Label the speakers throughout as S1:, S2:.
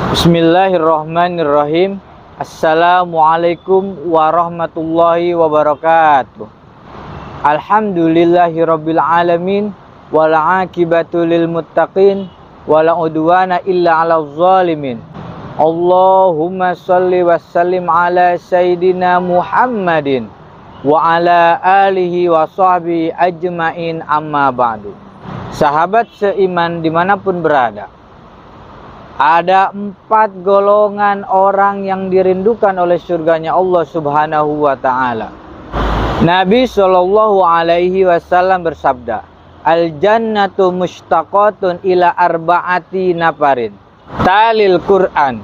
S1: Bismillahirrahmanirrahim. Assalamualaikum warahmatullahi wabarakatuh. Alhamdulillahirabbil alamin wal aqibatu lil muttaqin wala udwana illa 'alal zalimin. Allahumma shalli wa sallim ala sayidina Muhammadin wa ala alihi wa sahbihi ajmain, amma ba'du. Sahabat seiman dimanapun berada, ada 4 golongan orang yang dirindukan oleh surganya Allah Subhanahu wa ta'ala. Nabi Shallallahu alaihi wasallam bersabda, Al-jannatu mushtaqatun ila arba'ati nafarin, talil Qur'an,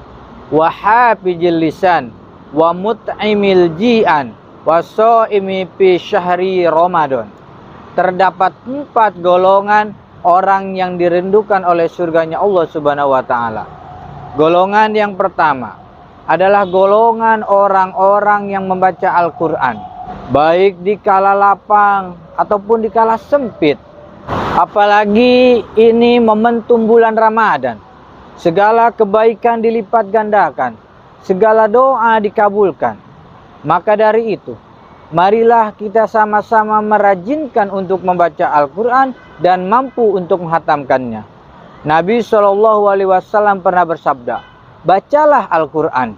S1: wa hafizil lisan, wa mut'imil ji'an, wa shaimi fi syahri Ramadan. Terdapat 4 golongan orang yang dirindukan oleh surganya Allah Subhanahu wa ta'ala. Golongan yang pertama adalah golongan orang-orang yang membaca Al-Quran, baik di kala lapang ataupun di kala sempit. Apalagi ini momentum bulan Ramadan, segala kebaikan dilipat gandakan, segala doa dikabulkan. Maka dari itu, marilah kita sama-sama merajinkan untuk membaca Al-Quran dan mampu untuk menghatamkannya. Nabi SAW pernah bersabda, bacalah Al-Quran,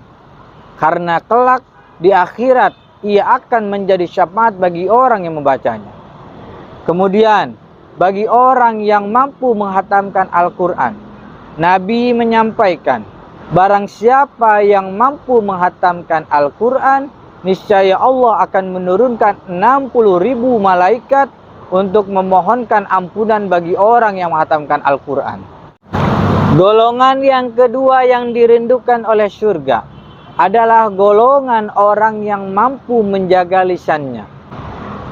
S1: karena kelak di akhirat ia akan menjadi syafaat bagi orang yang membacanya. Kemudian, bagi orang yang mampu menghatamkan Al-Quran, Nabi menyampaikan, barang siapa yang mampu menghatamkan Al-Quran, niscaya Allah akan menurunkan 60.000 malaikat untuk memohonkan ampunan bagi orang yang menghatamkan Al-Quran. Golongan yang kedua yang dirindukan oleh surga adalah golongan orang yang mampu menjaga lisannya.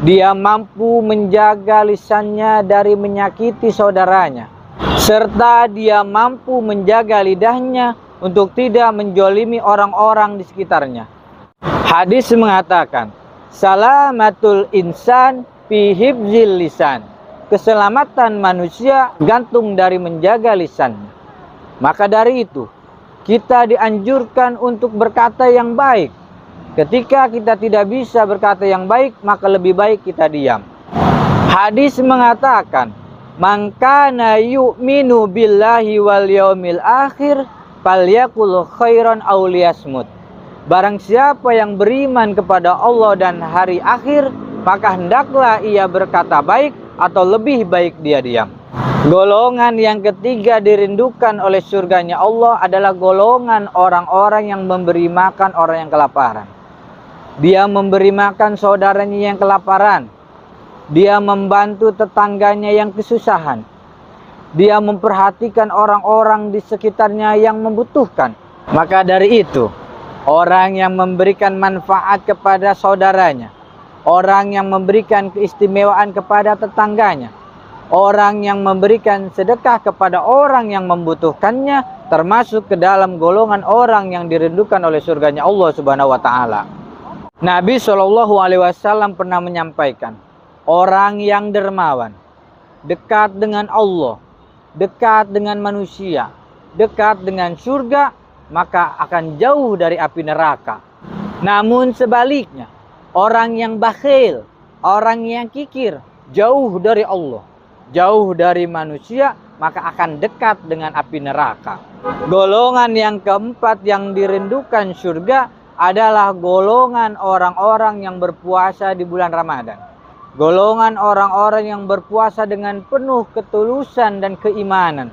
S1: Dia mampu menjaga lisannya dari menyakiti saudaranya, serta dia mampu menjaga lidahnya untuk tidak menjolimi orang-orang di sekitarnya. Hadis mengatakan, salamatul insan fi hifzil lisan. Keselamatan manusia gantung dari menjaga lisannya. Maka dari itu, kita dianjurkan untuk berkata yang baik. Ketika kita tidak bisa berkata yang baik, maka lebih baik kita diam. Hadis mengatakan, man kana yu'minu billahi wal yaumil akhir falyaqul khairan aw liyasmut. Barang siapa yang beriman kepada Allah dan hari akhir, maka hendaklah ia berkata baik atau lebih baik dia diam. Golongan yang ketiga dirindukan oleh surganya Allah adalah golongan orang-orang yang memberi makan orang yang kelaparan. Dia memberi makan saudaranya yang kelaparan. Dia membantu tetangganya yang kesusahan. Dia memperhatikan orang-orang di sekitarnya yang membutuhkan. Maka dari itu, orang yang memberikan manfaat kepada saudaranya, orang yang memberikan keistimewaan kepada tetangganya, orang yang memberikan sedekah kepada orang yang membutuhkannya, termasuk ke dalam golongan orang yang dirindukan oleh surganya Allah Subhanahu wa ta'ala. Nabi SAW pernah menyampaikan, orang yang dermawan, dekat dengan Allah, dekat dengan manusia, dekat dengan surga, maka akan jauh dari api neraka. Namun sebaliknya, orang yang bakhil, orang yang kikir, jauh dari Allah, jauh dari manusia, maka akan dekat dengan api neraka. Golongan yang keempat yang dirindukan surga adalah golongan orang-orang yang berpuasa di bulan Ramadan. Golongan orang-orang yang berpuasa dengan penuh ketulusan dan keimanan.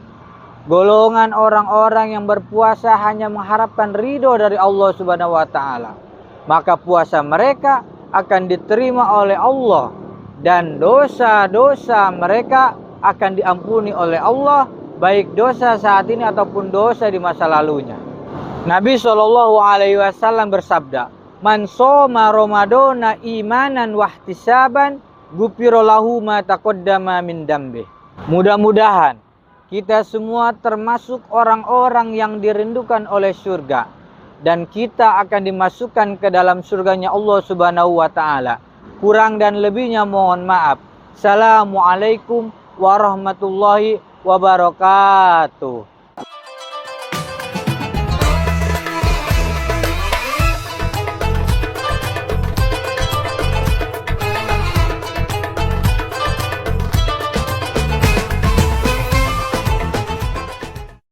S1: Golongan orang-orang yang berpuasa hanya mengharapkan ridho dari Allah Subhanahu wa ta'ala. Maka puasa mereka akan diterima oleh Allah, dan dosa-dosa mereka akan diampuni oleh Allah, baik dosa saat ini ataupun dosa di masa lalunya. Nabi SAW bersabda, man shoma Ramadana imanan wahtisaban ghufira lahu ma taqaddama min dambih. Mudah-mudahan kita semua termasuk orang-orang yang dirindukan oleh surga, dan kita akan dimasukkan ke dalam surganya Allah Subhanahu wa ta'ala. Kurang dan lebihnya mohon maaf. Assalamualaikum warahmatullahi wabarakatuh.